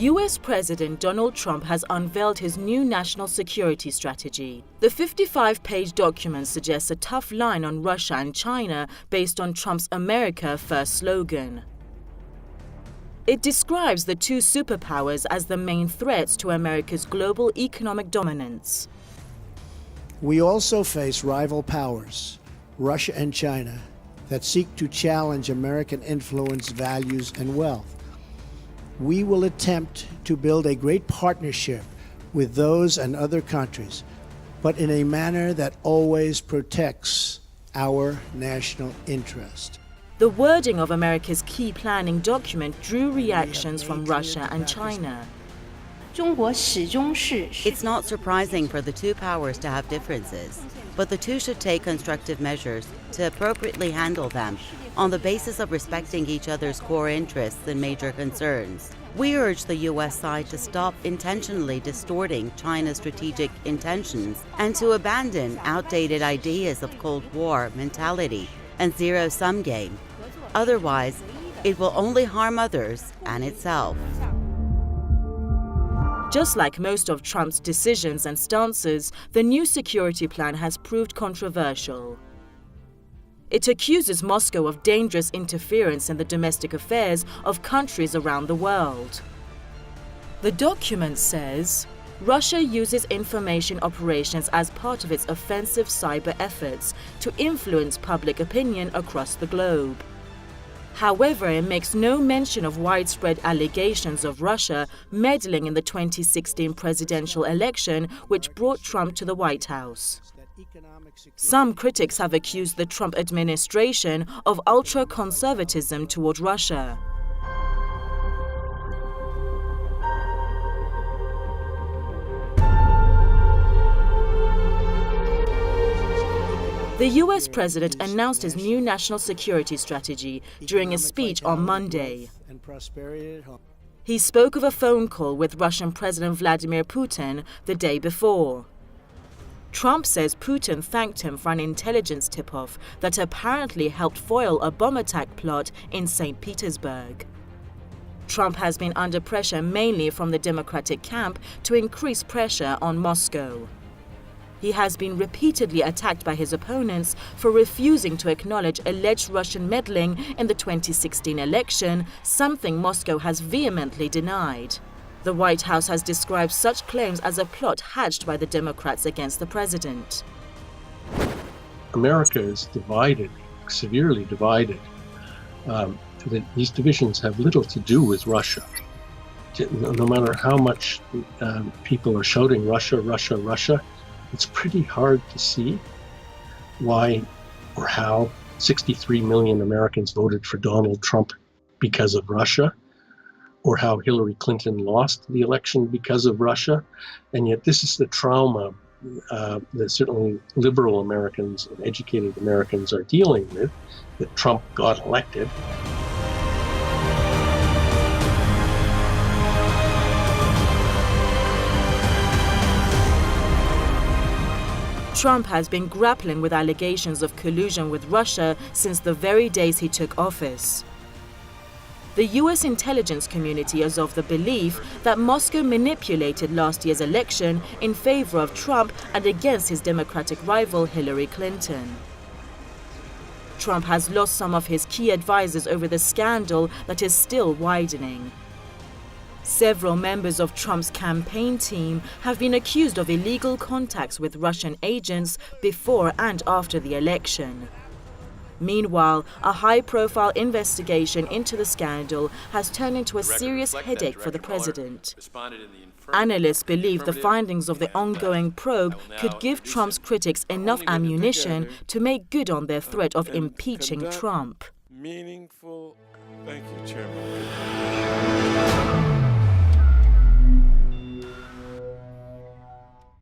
US President Donald Trump has unveiled his new national security strategy. The 55-page document suggests a tough line on Russia and China based on Trump's America First slogan. It describes the two superpowers as the main threats to America's global economic dominance. We also face rival powers, Russia and China, that seek to challenge American influence, values, and wealth. We will attempt to build a great partnership with those and other countries, but in a manner that always protects our national interest. The wording of America's key planning document drew reactions from Russia and China. It's not surprising for the two powers to have differences, but the two should take constructive measures to appropriately handle them on the basis of respecting each other's core interests and major concerns. We urge the U.S. side to stop intentionally distorting China's strategic intentions and to abandon outdated ideas of Cold War mentality and zero-sum game. Otherwise, it will only harm others and itself. Just like most of Trump's decisions and stances, the new security plan has proved controversial. It accuses Moscow of dangerous interference in the domestic affairs of countries around the world. The document says, Russia uses information operations as part of its offensive cyber efforts to influence public opinion across the globe. However, it makes no mention of widespread allegations of Russia meddling in the 2016 presidential election, which brought Trump to the White House. Some critics have accused the Trump administration of ultra-conservatism toward Russia. The US president announced his new national security strategy during a speech on Monday. He spoke of a phone call with Russian President Vladimir Putin the day before. Trump says Putin thanked him for an intelligence tip-off that apparently helped foil a bomb attack plot in St. Petersburg. Trump has been under pressure mainly from the Democratic camp to increase pressure on Moscow. He has been repeatedly attacked by his opponents for refusing to acknowledge alleged Russian meddling in the 2016 election, something Moscow has vehemently denied. The White House has described such claims as a plot hatched by the Democrats against the president. America is divided, severely divided. These divisions have little to do with Russia. No matter how much people are shouting Russia, Russia, Russia, it's pretty hard to see why or how 63 million Americans voted for Donald Trump because of Russia, or how Hillary Clinton lost the election because of Russia. And yet this is the trauma that certainly liberal Americans and educated Americans are dealing with, that Trump got elected. Trump has been grappling with allegations of collusion with Russia since the very days he took office. The US intelligence community is of the belief that Moscow manipulated last year's election in favor of Trump and against his Democratic rival Hillary Clinton. Trump has lost some of his key advisors over the scandal that is still widening. Several members of Trump's campaign team have been accused of illegal contacts with Russian agents before and after the election. Meanwhile, a high-profile investigation into the scandal has turned into a serious headache for the president. Analysts believe the findings of the ongoing probe could give Trump's critics enough ammunition to make good on their threat of impeaching Trump. Thank you, Chairman.